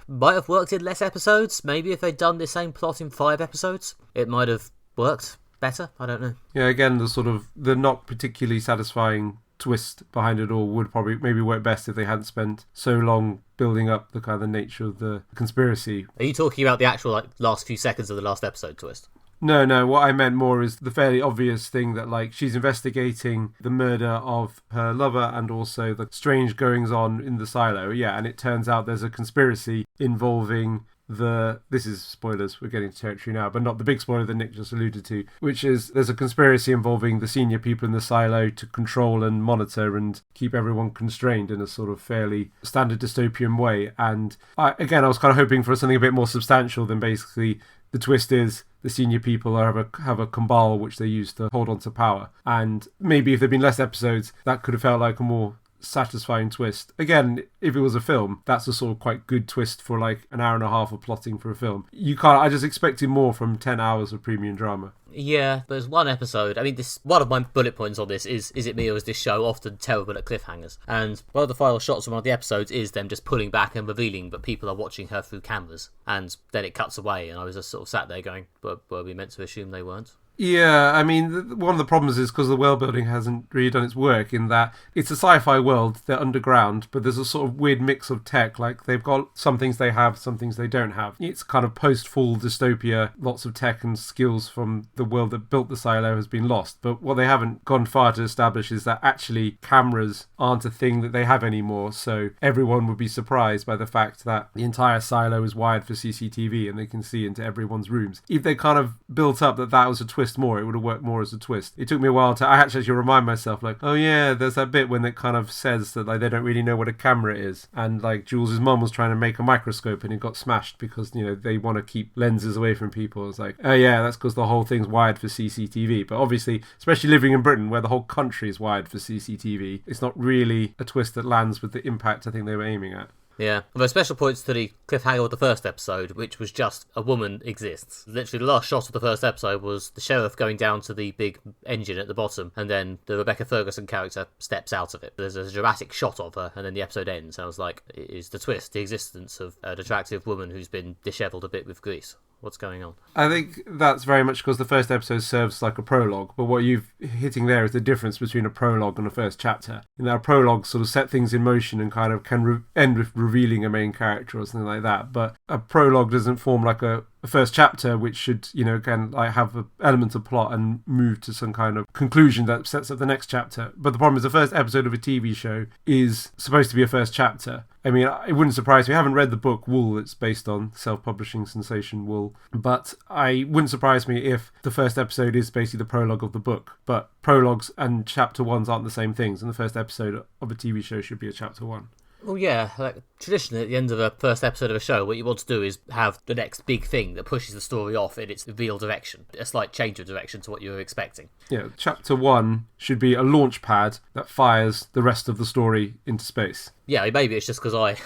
might have worked in less episodes. Maybe if they'd done the same plot in 5 episodes, it might have worked better. I don't know. Yeah, again, the not particularly satisfying twist behind it all would probably maybe work best if they hadn't spent so long building up the kind of nature of the conspiracy. Are you talking about the actual, like, last few seconds of the last episode twist? No, what I meant more is the fairly obvious thing that, like, she's investigating the murder of her lover and also the strange goings on in the silo. Yeah, and it turns out there's a conspiracy involving this is spoilers, we're getting to territory now, but not the big spoiler that Nick just alluded to, which is there's a conspiracy involving the senior people in the silo to control and monitor and keep everyone constrained in a sort of fairly standard dystopian way. And I was kind of hoping for something a bit more substantial than basically the twist is the senior people have a cabal which they use to hold on to power. And maybe if there'd been less episodes, that could have felt like a more satisfying twist. Again, if it was a film, that's a sort of quite good twist for like an hour and a half of plotting for a film. I just expected more from 10 hours of premium drama. Yeah, but there's one episode. I mean, this one of my bullet points on this is it me or is this show often terrible at cliffhangers? And one of the final shots of one of the episodes is them just pulling back and revealing that people are watching her through cameras. And then it cuts away, and I was just sort of sat there going, were we meant to assume they weren't? Yeah, I mean, one of the problems is because the world building hasn't really done its work in that it's a sci-fi world, they're underground, but there's a sort of weird mix of tech, like they've got some things they have, some things they don't have. It's kind of post-fall dystopia, lots of tech and skills from the world that built the silo has been lost, but what they haven't gone far to establish is that actually cameras aren't a thing that they have anymore, so everyone would be surprised by the fact that the entire silo is wired for CCTV and they can see into everyone's rooms. If they kind of built up that was a twist more, it would have worked more as a twist. It took me a while to actually remind myself, like, oh yeah, there's that bit when it kind of says that like they don't really know what a camera is, and like Jules' mum was trying to make a microscope and it got smashed because they want to keep lenses away from people. It's like, oh yeah, that's because the whole thing's wired for CCTV. But obviously, especially living in Britain where the whole country is wired for CCTV, it's not really a twist that lands with the impact I think they were aiming at. Yeah, although special points to the cliffhanger of the first episode, which was just a woman exists. Literally, the last shot of the first episode was the sheriff going down to the big engine at the bottom, and then the Rebecca Ferguson character steps out of it. There's a dramatic shot of her, and then the episode ends. And I was like, is the twist the existence of an attractive woman who's been dishevelled a bit with grease? What's going on? I think that's very much because the first episode serves like a prologue, but what you've hitting there is the difference between a prologue and a first chapter. In that, a prologue sort of set things in motion and kind of can end with revealing a main character or something like that, but a prologue doesn't form like a first chapter, which should, can like have an element of plot and move to some kind of conclusion that sets up the next chapter. But the problem is the first episode of a TV show is supposed to be a first chapter. I mean, it wouldn't surprise me. I haven't read the book Wool. It's based on self-publishing sensation Wool. But I wouldn't surprise me if the first episode is basically the prologue of the book. But prologues and chapter ones aren't the same things. And the first episode of a TV show should be a chapter one. Well, yeah, like traditionally at the end of a first episode of a show, what you want to do is have the next big thing that pushes the story off in its real direction, a slight change of direction to what you were expecting. Yeah, chapter one should be a launch pad that fires the rest of the story into space. Yeah, maybe it's just because I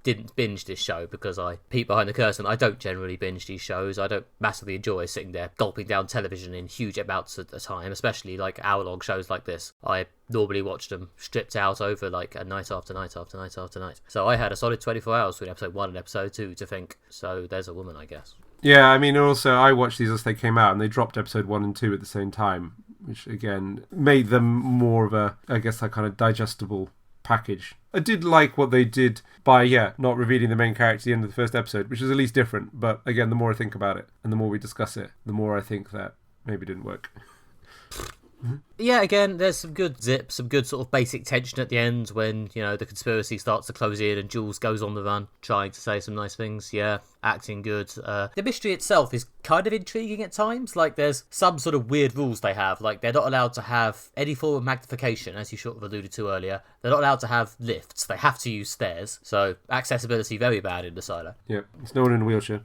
didn't binge this show because I peek behind the curtain. I don't generally binge these shows. I don't massively enjoy sitting there gulping down television in huge amounts at a time, especially like hour-long shows like this. I normally watch them stripped out over like a night after night after night after night. So I had a solid 24 hours between episode 1 and episode 2 to think, so there's a woman, I guess. Yeah, I mean, also, I watched these as they came out, and they dropped episode 1 and 2 at the same time, which, again, made them more of a, I guess, a kind of digestible package. I did like what they did by, not revealing the main character at the end of the first episode, which is at least different. But again, the more I think about it and the more we discuss it, the more I think that maybe it didn't work. Yeah, again, there's some good zip, some good sort of basic tension at the end when, the conspiracy starts to close in and Jules goes on the run, trying to say some nice things. Yeah, acting good. The mystery itself is kind of intriguing at times. Like, there's some sort of weird rules they have. Like, they're not allowed to have any form of magnification, as you sort of alluded to earlier. They're not allowed to have lifts. They have to use stairs. So, accessibility very bad in the silo. Yeah, it's no one in a wheelchair.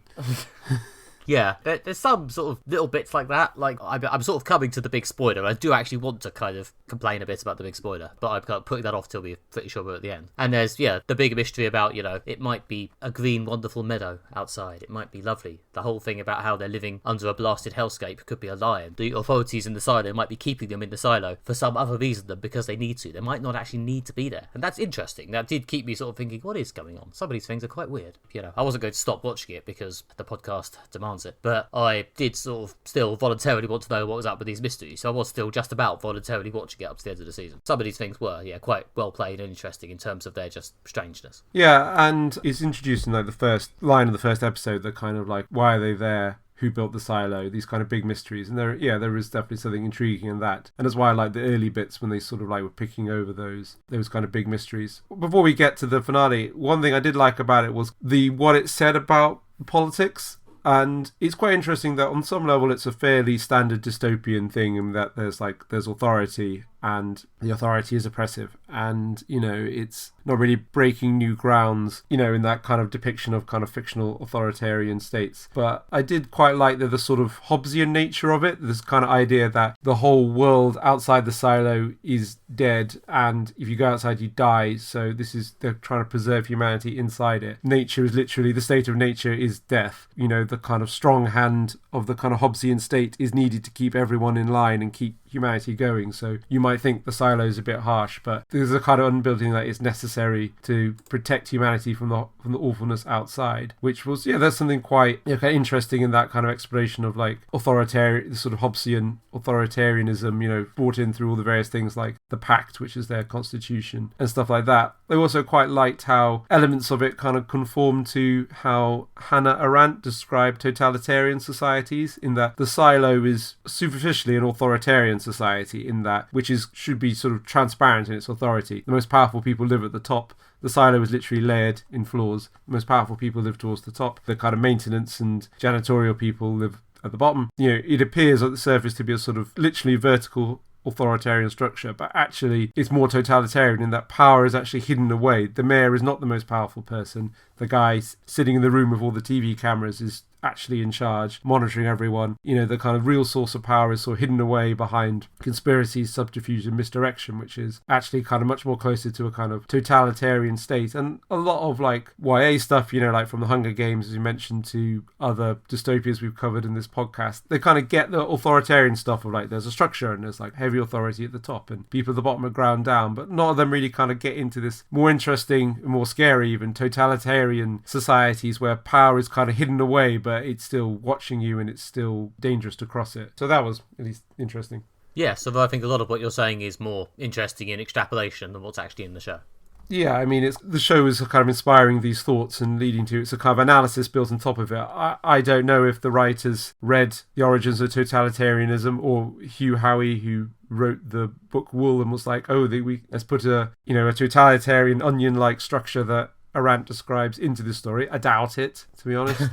Yeah, there's some sort of little bits like that. Like, I'm sort of coming to the big spoiler. I do actually want to kind of complain a bit about the big spoiler, but I'm kind of putting that off till we're pretty sure we're at the end. And there's, the big mystery about, it might be a green, wonderful meadow outside. It might be lovely. The whole thing about how they're living under a blasted hellscape could be a lie. And the authorities in the silo might be keeping them in the silo for some other reason than because they need to. They might not actually need to be there. And that's interesting. That did keep me sort of thinking, what is going on? Some of these things are quite weird. I wasn't going to stop watching it because the podcast demands it, but I did sort of still voluntarily want to know what was up with these mysteries, so I was still just about voluntarily watching it up to the end of the season. Some of these things were, quite well played and interesting in terms of their just strangeness. Yeah, and it's introduced in like the first line of the first episode that kind of like, why are they there? Who built the silo? These kind of big mysteries. And there is definitely something intriguing in that. And that's why I like the early bits when they sort of like were picking over those kind of big mysteries. Before we get to the finale, one thing I did like about it was what it said about politics. And it's quite interesting that on some level it's a fairly standard dystopian thing, and that there's authority and the authority is oppressive. And, it's not really breaking new grounds, in that kind of depiction of kind of fictional authoritarian states. But I did quite like the sort of Hobbesian nature of it, this kind of idea that the whole world outside the silo is dead, and if you go outside you die. So they're trying to preserve humanity inside it. Nature is literally, the state of nature is death. The kind of strong hand of the kind of Hobbesian state is needed to keep everyone in line and keep humanity going. So you might think the silo is a bit harsh, but there's a kind of unbuilding that is necessary to protect humanity from the awfulness outside, which was, that's something quite kind of interesting in that kind of exploration of like authoritarian, the sort of Hobbesian authoritarianism, brought in through all the various things like the Pact, which is their constitution and stuff like that. I also quite liked how elements of it kind of conform to how Hannah Arendt described totalitarian societies, in that the silo is superficially an authoritarian society, in that should be sort of transparent in its authority. The most powerful people live at the top. The silo is literally layered in floors. The most powerful people live towards the top. The kind of maintenance and janitorial people live at the bottom. It appears at the surface to be a sort of literally vertical authoritarian structure, but actually it's more totalitarian in that power is actually hidden away. The mayor is not the most powerful person. The guy sitting in the room with all the TV cameras is actually in charge, monitoring everyone. The kind of real source of power is sort of hidden away behind conspiracies, subterfuge and misdirection, which is actually kind of much more closer to a kind of totalitarian state. And a lot of like YA stuff, like from the Hunger Games, as you mentioned, to other dystopias we've covered in this podcast, they kind of get the authoritarian stuff of like there's a structure and there's like heavy authority at the top and people at the bottom are ground down, but none of them really kind of get into this more interesting, more scary even, totalitarian societies where power is kind of hidden away, but it's still watching you and it's still dangerous to cross it. So that was at least interesting. Yes, although I think a lot of what you're saying is more interesting in extrapolation than what's actually in the show. Yeah, I mean, the show is kind of inspiring these thoughts and leading to it's a kind of analysis built on top of it. I don't know if the writers read The Origins of Totalitarianism or Hugh Howey, who wrote the book Wool, and was like, let's put a totalitarian onion-like structure that Arendt describes into the story. I doubt it, to be honest.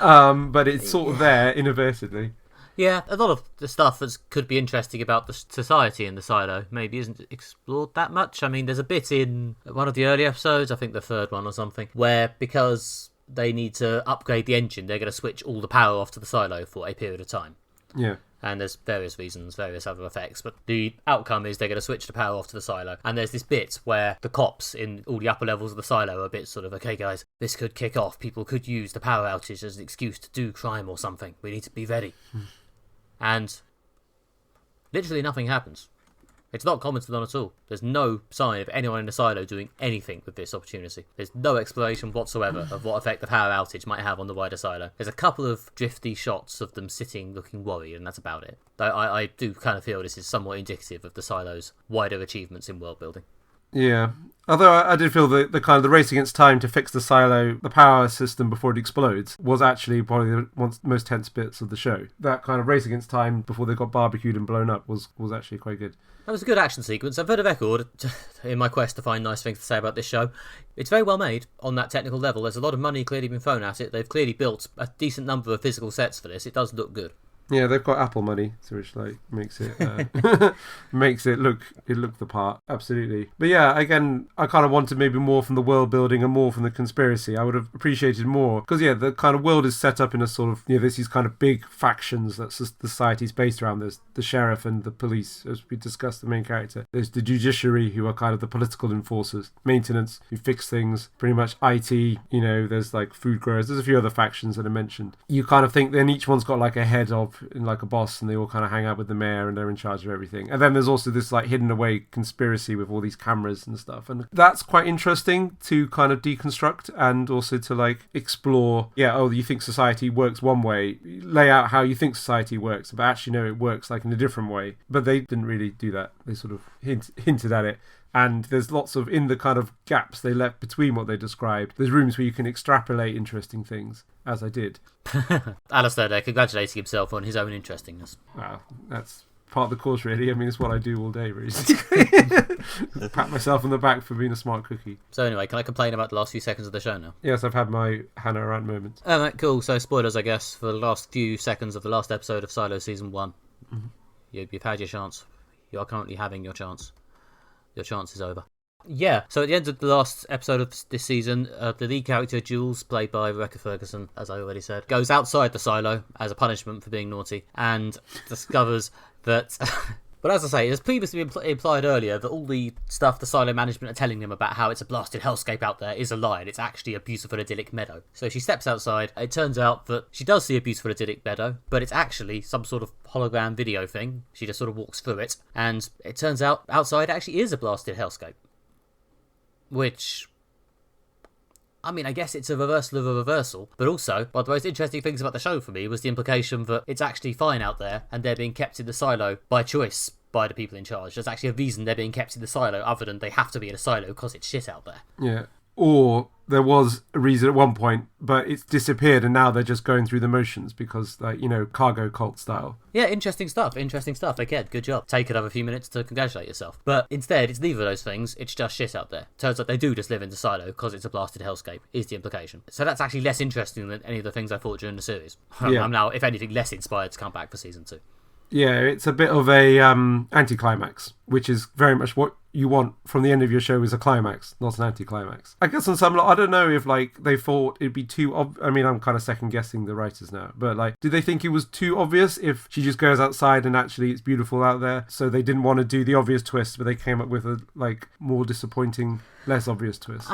But it's sort of there inadvertently. Yeah, a lot of the stuff that could be interesting about the society in the silo maybe isn't explored that much. I mean, there's a bit in one of the early episodes, I think the third one or something, where because they need to upgrade the engine, they're going to switch all the power off to the silo for a period of time. Yeah. And there's various reasons, various other effects, but the outcome is they're going to switch the power off to the silo. And there's this bit where the cops in all the upper levels of the silo are a bit sort of, okay guys, this could kick off. People could use the power outage as an excuse to do crime or something. We need to be ready. And literally nothing happens. It's not commented on at all. There's no sign of anyone in the silo doing anything with this opportunity. There's no exploration whatsoever of what effect the power outage might have on the wider silo. There's a couple of drifty shots of them sitting looking worried, and that's about it. Though I do kind of feel this is somewhat indicative of the silo's wider achievements in world building. Yeah. Although I did feel that the kind of the race against time to fix the silo, the power system before it explodes, was actually probably one of the most tense bits of the show. That kind of race against time before they got barbecued and blown up was actually quite good. That was a good action sequence. And for the record, in my quest to find nice things to say about this show, it's very well made on that technical level. There's a lot of money clearly been thrown at it. They've clearly built a decent number of physical sets for this. It does look good. Yeah, they've got Apple money, so which like makes it makes it look the part, absolutely. But yeah, again, I kind of wanted maybe more from the world building and more from the conspiracy. I would have appreciated more because the kind of world is set up in a sort of there's these kind of big factions that society's based around. There's the sheriff and the police, as we discussed, the main character. There's the judiciary, who are kind of the political enforcers. Maintenance, who fix things. Pretty much IT. There's like food growers. There's a few other factions that are mentioned. You kind of think then each one's got like a head of like a boss, and they all kind of hang out with the mayor and they're in charge of everything. And then there's also this like hidden away conspiracy with all these cameras and stuff, and that's quite interesting to kind of deconstruct and also to like explore. You think society works one way, lay out how you think society works, but actually no, it works like in a different way. But they didn't really do that. They sort of hinted at it. And there's lots of, in the kind of gaps they left between what they described, there's rooms where you can extrapolate interesting things, as I did. Alistair there congratulating himself on his own interestingness. Well, that's part of the course, really. I mean, it's what I do all day, really. Pat myself on the back for being a smart cookie. So anyway, can I complain about the last few seconds of the show now? Yes, I've had my Hannah Arendt moment. Alright, cool. So spoilers, I guess, for the last few seconds of the last episode of Silo Season 1. Mm-hmm. You've had your chance. You are currently having your chance. Your chance is over. Yeah, so at the end of the last episode of this season, the lead character, Jules, played by Rebecca Ferguson, as I already said, goes outside the silo as a punishment for being naughty and discovers that... But as I say, it has previously been implied earlier that all the stuff the silo management are telling them about how it's a blasted hellscape out there is a lie, and it's actually a beautiful idyllic meadow. So she steps outside. It turns out that she does see a beautiful idyllic meadow, but it's actually some sort of hologram video thing. She just sort of walks through it, and it turns out outside actually is a blasted hellscape. Which... I mean, I guess it's a reversal of a reversal, but also, one of the most interesting things about the show for me was the implication that it's actually fine out there, and they're being kept in the silo by choice by the people in charge. There's actually a reason they're being kept in the silo, other than they have to be in a silo because it's shit out there. Yeah. Or there was a reason at one point, but it's disappeared, and now they're just going through the motions because, like, you know, cargo cult style. Yeah, interesting stuff. Again, good job. Take another few minutes to congratulate yourself. But instead, it's neither of those things. It's just shit out there. Turns out they do just live in the silo because it's a blasted hellscape, is the implication. So that's actually less interesting than any of the things I thought during the series. Yeah. I'm now, if anything, less inspired to come back for season 2. Yeah, it's a bit of a anticlimax, which is very much what you want from the end of your show, is a climax, not an anticlimax. I guess on some, I don't know if like they thought it'd be too I mean, I'm kind of second guessing the writers now, but like, did they think it was too obvious if she just goes outside and actually it's beautiful out there? So they didn't want to do the obvious twist, but they came up with a like more disappointing, less obvious twist.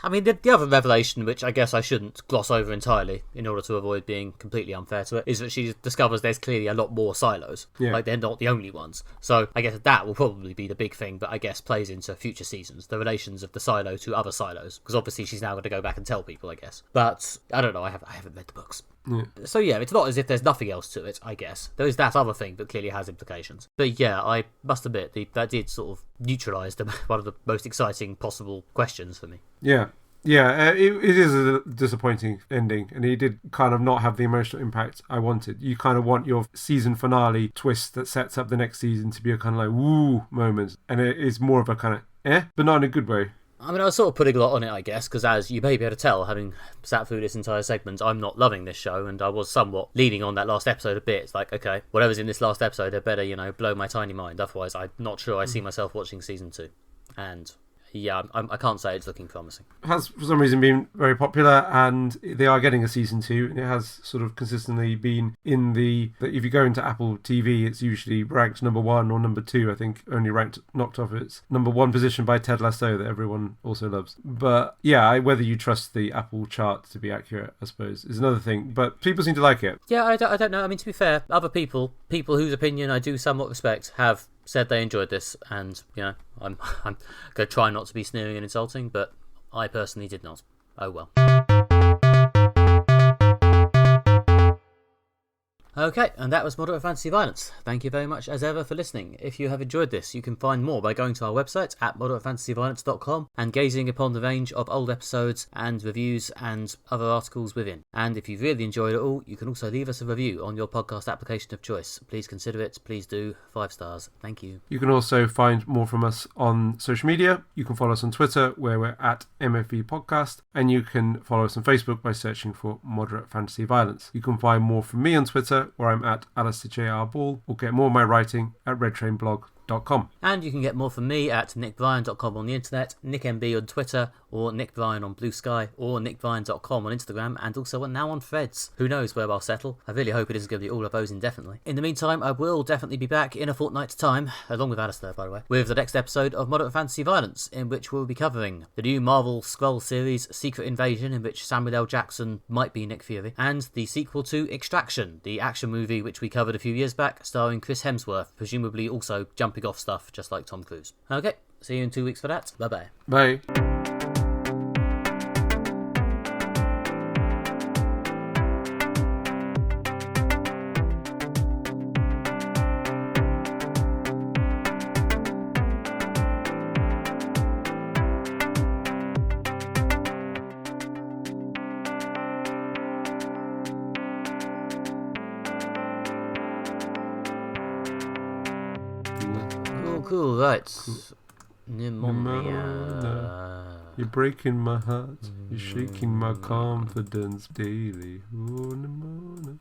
I mean, the other revelation, which I guess I shouldn't gloss over entirely in order to avoid being completely unfair to it, is that she discovers there's clearly a lot more silos. Yeah. Like, they're not the only ones. So I guess that will probably be the big thing that I guess plays into future seasons, the relations of the silo to other silos. Because obviously she's now going to go back and tell people, I guess. But I don't know, I haven't read the books. Yeah. So yeah, it's not as if there's nothing else to it, I guess. There is that other thing that clearly has implications. But yeah, I must admit, that did sort of neutralise one of the most exciting possible questions for me. Yeah. Yeah, it is a disappointing ending, and it did kind of not have the emotional impact I wanted. You kind of want your season finale twist that sets up the next season to be a kind of like woo moment, and it is more of a kind of but not in a good way. I mean, I was sort of putting a lot on it, I guess, because as you may be able to tell, having sat through this entire segment, I'm not loving this show, and I was somewhat leaning on that last episode a bit. It's like, okay, whatever's in this last episode, it better, blow my tiny mind. Otherwise, I'm not sure I see myself watching season 2. And yeah, I can't say it's looking promising. It has, for some reason, been very popular, and they are getting a season 2, and it has sort of consistently been in if you go into Apple TV, it's usually ranked number 1 or number 2, I think, only knocked off its number 1 position by Ted Lasso, that everyone also loves. But yeah, whether you trust the Apple chart to be accurate, I suppose, is another thing, but people seem to like it. Yeah, I don't know. I mean, to be fair, other people whose opinion I do somewhat respect, have said they enjoyed this, and I'm going to try not to be sneering and insulting, but I personally did not. Oh well. Okay, and that was Moderate Fantasy Violence. Thank you very much as ever for listening. If you have enjoyed this, you can find more by going to our website at moderatefantasyviolence.com and gazing upon the range of old episodes and reviews and other articles within. And if you've really enjoyed it all, you can also leave us a review on your podcast application of choice. Please consider it. Please do. 5 stars. Thank you. You can also find more from us on social media. You can follow us on Twitter, where we're at MFV Podcast, and you can follow us on Facebook by searching for Moderate Fantasy Violence. You can find more from me on Twitter, where I'm at Alistair J.R. Ball, or get more of my writing at redtrainblog.com. And you can get more from me at nickbryan.com on the internet, nickmb on Twitter, or nickbryan on Blue Sky, or nickbryan.com on Instagram, and also now on Threads. Who knows where I'll settle? I really hope it isn't going to be all of those indefinitely. In the meantime, I will definitely be back in a fortnight's time, along with Alistair, by the way, with the next episode of Moderate Fantasy Violence, in which we'll be covering the new Marvel Skrull series Secret Invasion, in which Samuel L. Jackson might be Nick Fury, and the sequel to Extraction, the action movie which we covered a few years back, starring Chris Hemsworth, presumably also jumping off stuff just like Tom Cruise. Okay, see you in 2 weeks for that. Bye-bye. Bye. Cool, right. Nimona. You're breaking my heart. You're shaking my confidence daily. Oh, Nimona.